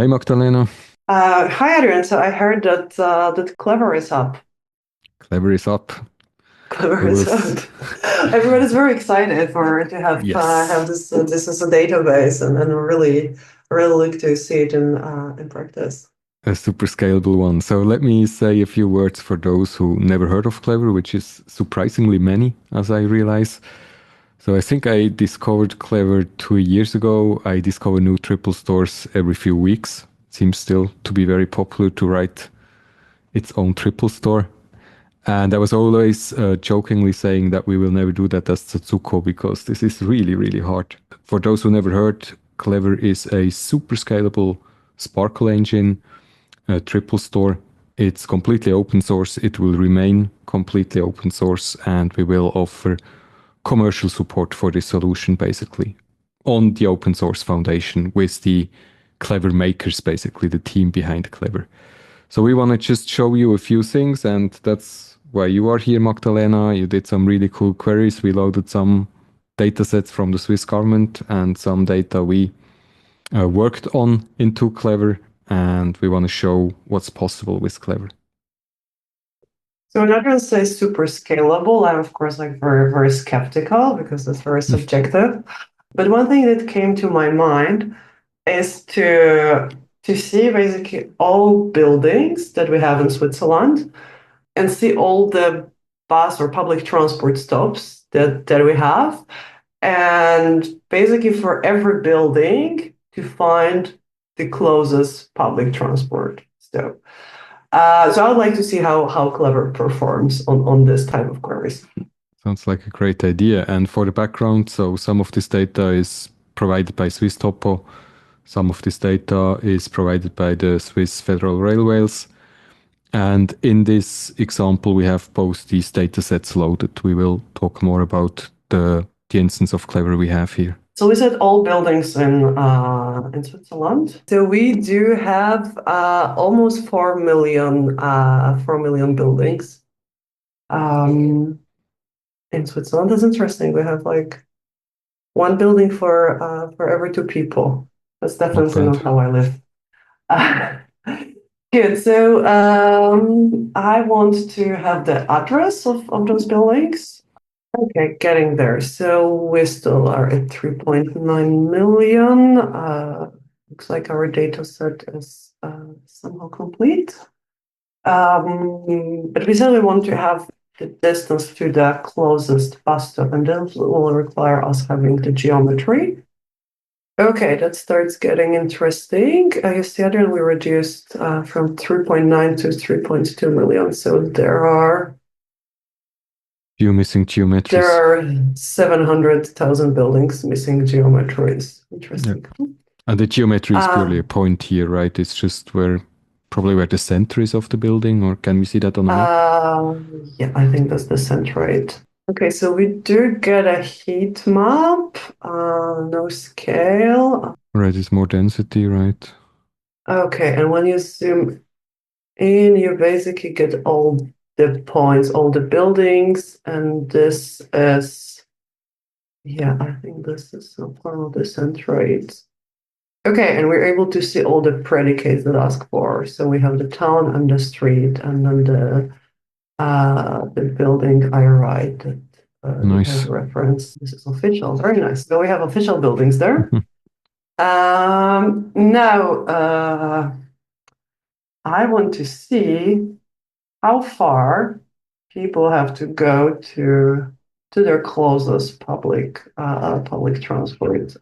Hi Magdalena. Hi Adrian. So I heard that Clever is up. Clever is up. Clever We will is up. Everyone is very excited for to have yes. this as a database, and really look to see it in practice. A super scalable one. So let me say a few words for those who never heard of Clever, which is surprisingly many, as I realize. So I think I discovered Clever 2 years ago. I discover new triple stores every few weeks. Seems still to be very popular to write its own triple store. And I was always jokingly saying that we will never do that as Satsuko because this is really, really hard. For those who never heard, Clever is a super scalable Sparkle engine, a triple store. It's completely open source. It will remain completely open source, and we will offer commercial support for this solution basically on the open source foundation with the Clever makers, basically the team behind Clever. So we want to just show you a few things, and that's why you are here, Magdalena. You did some really cool queries. We loaded some data sets from the Swiss government and some data we worked on into Clever, and we want to show what's possible with Clever. So when Adrian says super scalable, I'm of course like very skeptical because it's very subjective. But one thing that came to my mind is to see basically all buildings that we have in Switzerland and see all the bus or public transport stops that we have. And basically for every building to find the closest public transport stop. So I would like to see how Clever performs on this type of queries. Sounds like a great idea. And for the background, so some of this data is provided by Swiss Topo. Some of this data is provided by the Swiss Federal Railways. And in this example, we have both these data sets loaded. We will talk more about the instance of Clever we have here. So we said all buildings in Switzerland. So we do have almost 4 million buildings in Switzerland. That's interesting. We have like one building for every two people. That's Not definitely bad. not how I live. Uh, Good. So I want to have the address of those buildings. Okay, getting there. So we still are at 3.9 million. Looks like our data set is somehow complete. But we said we want to have the distance to the closest bus stop, and this will require us having the geometry. Okay, that starts getting interesting. I guess the other one we reduced from 3.9 to 3.2 million. So Few missing there geometries. are 700,000 buildings missing geometries. Yeah. Interesting. And the geometry is purely a Um, point here, right? It's just probably where the center is of the building, or can we see that on a map? uh, yeah, I think that's the centroid. Okay, so we do get a heat map, no scale. Right, it's more density, right? Okay, and when you zoom in, you basically get all the points, all the buildings, and this is, yeah, I think this is some form of the centroids. Okay, and we're able to see all the predicates that ask for. So we have the town and the street, and then the building I write that has Nice. reference. This is official, very nice. So we have official buildings there. Now I want to see how far people have to go to their closest public transport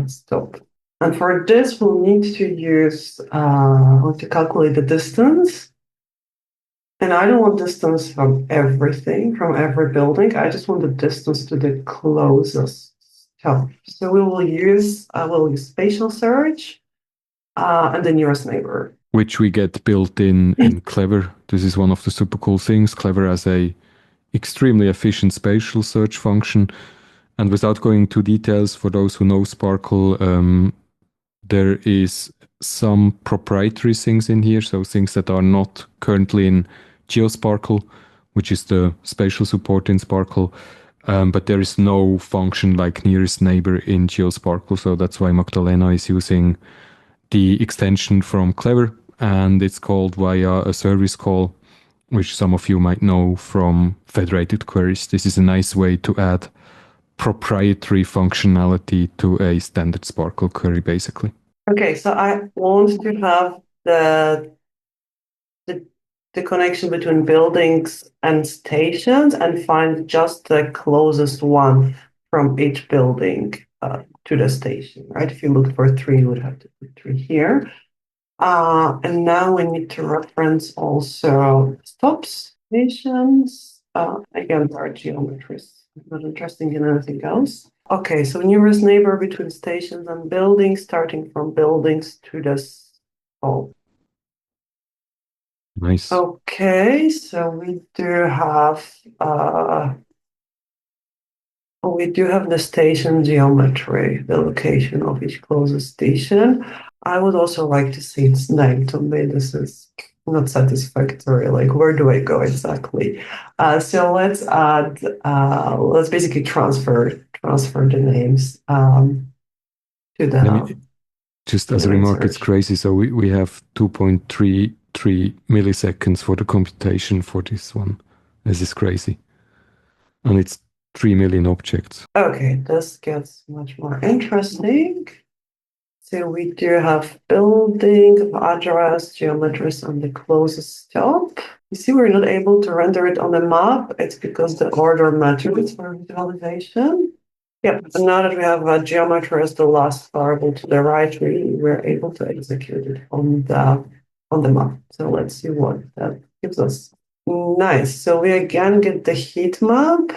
stop. And for this, we'll need to use to calculate the distance. And I don't want distance from everything, from every building. I just want the distance to the closest stop. So we'll use spatial search and the nearest neighbor. Which we get built in Clever. This is one of the super cool things. Clever has a extremely efficient spatial search function. And without going into details, for those who know Sparkle, there is some proprietary things in here, so things that are not currently in GeoSparkle, which is the spatial support in Sparkle. But there is no function like nearest neighbor in GeoSparkle, so that's why Magdalena is using the extension from Clever, and it's called via a service call, which some of you might know from federated queries. This is a nice way to add proprietary functionality to a standard Sparkle query, basically. Okay, so I want to have the connection between buildings and stations and find just the closest one from each building to the station, right? If you look for 3, you would have to put 3 here. And now we need to reference also stops, stations. Again, there are geometries. Not interesting in anything else. Okay, so nearest neighbor between stations and buildings, starting from buildings to the stop. Nice. Okay, so we do have the station geometry, the location of each closest station. I would also like to see its name. To me, this is not satisfactory. Like, where do I go exactly? So let's add. Let's basically transfer the names to the. Just as a remark, it's crazy. So we have 2.33 milliseconds for the computation for this one. This is crazy. And it's 3 million objects. Okay, this gets much more interesting. So we do have building, address, geometries on the closest stop. You see, we're not able to render it on the map. It's because the order matters for visualization. Yep, and now that we have a geometry as the last variable to the right, we're able to execute it on the map. So let's see what that gives us. Nice. So we again get the heat map.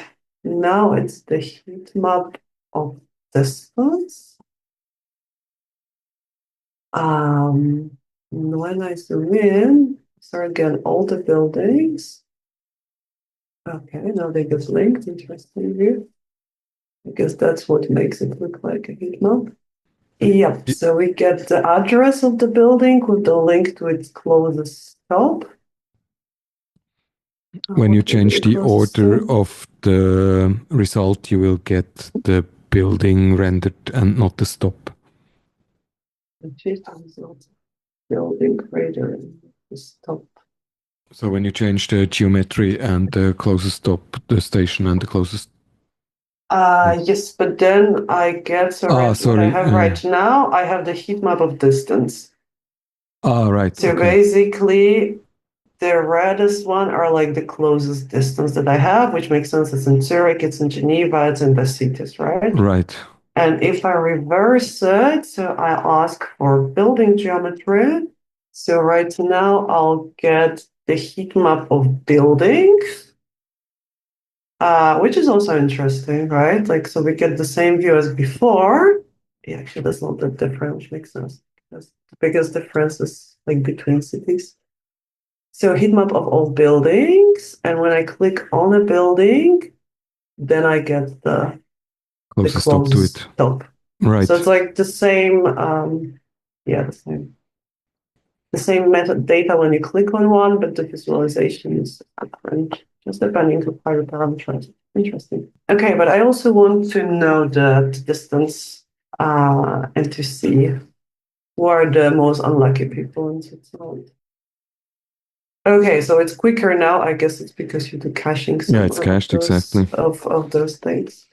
Now it's the heat map of distance. When I zoom in, start again all the buildings. Okay, now they get linked. Interesting view. I guess that's what makes it look like a heat map. Yep, so we get the address of the building with the link to its closest stop. When you change the order of the result, you will get the building rendered and not the stop. Change the result. Building greater and the stop. So when you change the geometry and the closest stop, the station and the closest. Yes, but then I get what I have right now. I have the heat map of distance. Right. So basically, the reddest one are like the closest distance that I have, which makes sense. It's in Zurich, it's in Geneva, it's in the cities, right? Right. And if I reverse it, so I ask for building geometry. So right now I'll get the heat map of buildings, which is also interesting, right? Like, so we get the same view as before. Yeah, actually, that's not that different, which makes sense. Because the biggest difference is like between cities. So heat map of all buildings, and when I click on a building, then I get the closest stop to it. Stop. Right. So it's like the same, the same metadata when you click on one, but the visualization is different, just depending on how you parameterize it. Interesting. Okay, but I also want to know the distance and to see who are the most unlucky people in Switzerland. Okay, so it's quicker now. I guess it's because you do caching. Yeah, it's cached, exactly. Of those things.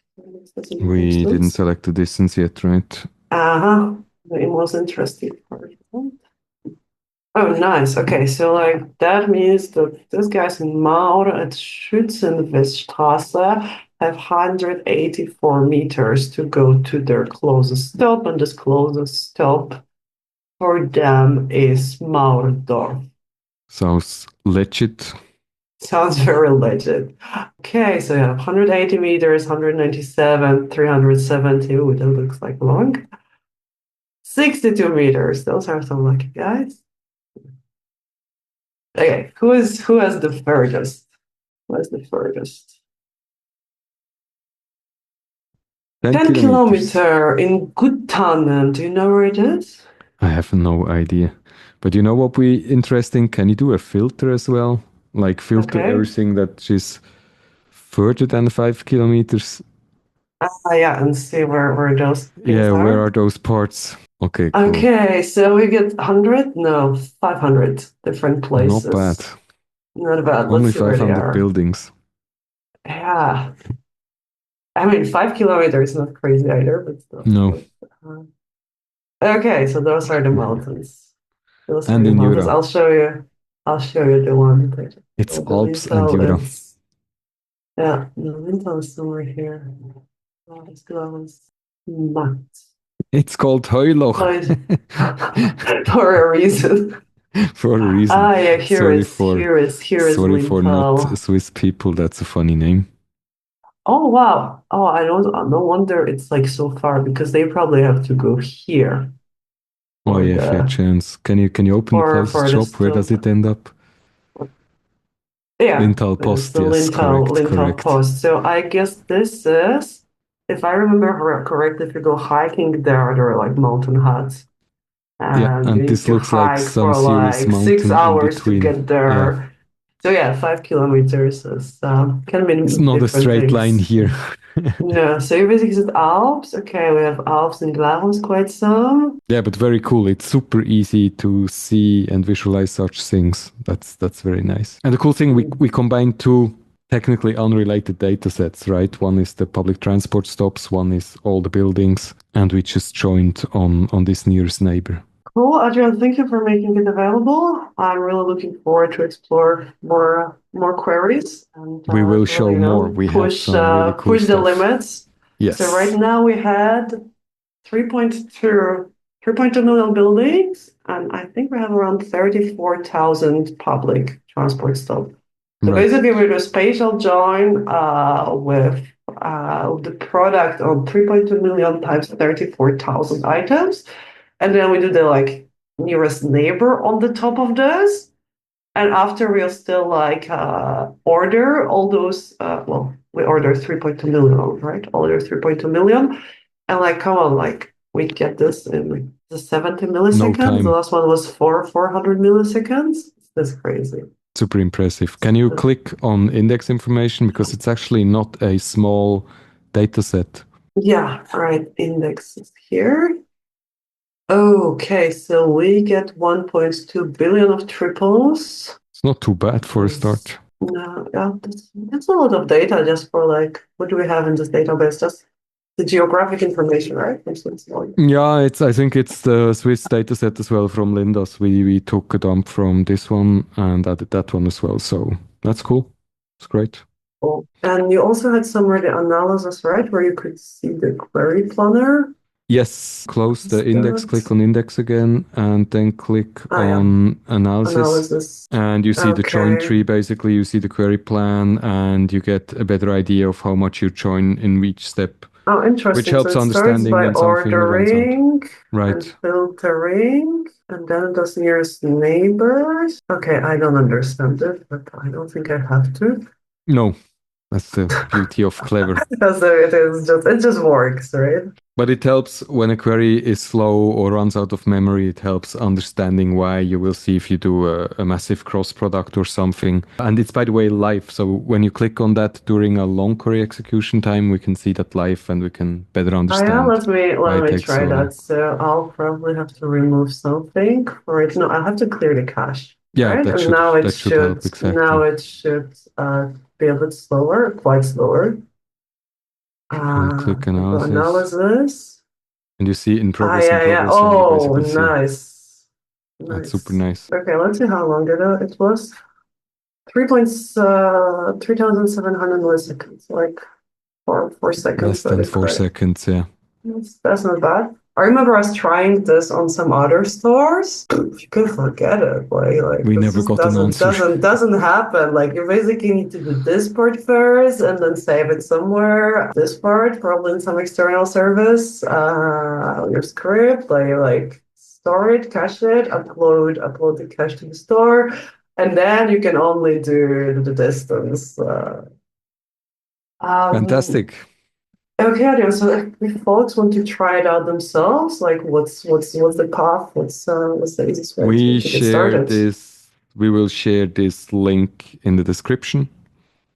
We didn't select the distance yet, right? The most interesting part. Oh, nice. Okay, so like that means that these guys in Maur at Schützenweststraße have 184 meters to go to their closest stop, and this closest stop for them is Maurdorf. Sounds legit. Sounds very legit. Okay, so you have 180 meters, 197, 370. Ooh, that looks like long. 62 meters. Those are some lucky guys. Okay, who has the furthest? Who has the furthest? 10 kilometer in Guttanen. Do you know where it is? I have no idea. But you know what would be interesting? Can you do a filter as well? Like filter everything that is further than 5 kilometers? Yeah, and see where those things Yeah, are. where are those parts? Okay, cool. Okay, so we get 100? No, 500 different Not bad. places. Not bad. Let's Only see where they 500 are. buildings. Yeah. I mean, 5 kilometers is not crazy either, but still. No. Uh, okay, so those are the mountains. Those are And the in mountains. Jura. I'll show you the one. It's So the Alps and Lintel Jura. is, yeah, the Lintel is somewhere here. Let's go. Not. It's called Heuloch. But for a reason. For a reason. Ah, yeah, here Sorry is, for here is, here is sorry for not Lintel. Swiss people. That's a funny name. Oh wow. Oh, I don't. No wonder it's like so far because they probably have to go here Oh for yeah, fair the chance. Can you open the closest for the shop? Where does stone. it end up? Yeah, Lintal it's Post. the Yes, Lintel correct, Lintel correct. post. So I guess this is, if I remember correctly, if you go hiking there are like mountain huts, Yeah, and you and need this to looks like hike some for serious like six mountain in hours to between. get Yeah, there. So yeah, 5 kilometers is can it's mean not a different straight line things. here. No, so you basically said Alps. Okay, we have Alps and Glarus quite some. Yeah, but very cool. It's super easy to see and visualize such things. That's very nice. And the cool thing, we combine two technically unrelated data sets, right? One is the public transport stops, one is all the buildings, and we just joined on this nearest neighbor. Cool, Adrian. Thank you for making it available. I'm really looking forward to explore more queries and We will really, show more. We have push some really cool push the stuff. limits. So right Yes. now we had 3.2 million buildings, and I think we have around 34,000 public transport stops. So Right. basically, we do a spatial join with the product on 3.2 million times 34,000 items, and then we do the like nearest neighbor on the top of this. And after we'll still like order all those. Well, we order 3.2 million, right? Order 3.2 million, and like, come on, like we get this in like the 70 No milliseconds. The time. last one was 400 milliseconds. That's crazy. Super impressive. Can you click on index information? Because it's actually not a small data set. Yeah, all right. Index is here. Okay, so we get 1.2 billion of triples. It's not too bad for a Yes. start. No, yeah, that's a lot of data just for like, what do we have in this database? Just the geographic information, right? From Switzerland. Yeah, I think it's the Swiss data set as well from Lindas. We took a dump from this one and added that one as well. So that's cool. It's great. Cool. And you also had some really analysis, right? Where you could see the query planner. Yes, close Is the index, click that? on index again, and then click Ah, yeah, on analysis. analysis. And you see the join Okay. tree, basically, you see the query plan, and you get a better idea of how much you join in each step, Oh, which interesting. So helps it starts understanding by when something runs out. ordering and Right. filtering, and then it does nearest neighbors. Okay, I don't understand it, but I don't think I have to. No, that's the beauty of Clever. So it just works, right? But it helps when a query is slow or runs out of memory. It helps understanding why. You will see if you do a massive cross product or something. And it's, by the way, live. So when you click on that during a long query execution time, we can see that live and we can better Oh yeah, understand let me why let it me takes try so long. that. So I'll probably have to remove something for it. No, I have to clear the cache, Yeah, right? that And should now it that should should help now exactly. it should be a bit slower, quite slower. And click The analysis. analysis. And you see Ah, in yeah, yeah. progress, and you Oh, basically see nice. that's super Nice. nice. Okay, let's see how long it was. 3,700 milliseconds, like 4 seconds, Less that than is four correct. seconds, yeah. That's not bad. I remember us trying this on some other stores. You could forget it. Like We this never just got an doesn't answer. doesn't doesn't happen. Like you basically need to do this part first and then save it somewhere. This part probably in some external service. Your script, like store it, cache it, upload the cache to the store, and then you can only do the distance. Um, Fantastic. Okay, Adrian, so if folks want to try it out themselves, like what's the path? What's the easiest way We to get share started? this, we will share this link in the description.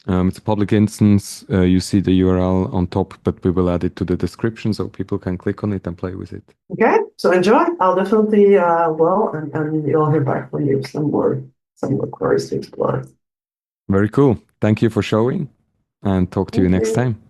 It's a public instance. You see the URL on top, but we will add it to the description so people can click on it and play with it. Okay, so enjoy. I'll definitely and you'll hear back from you some more queries to explore. Very cool. Thank you for showing and talk to you Thank next you. time.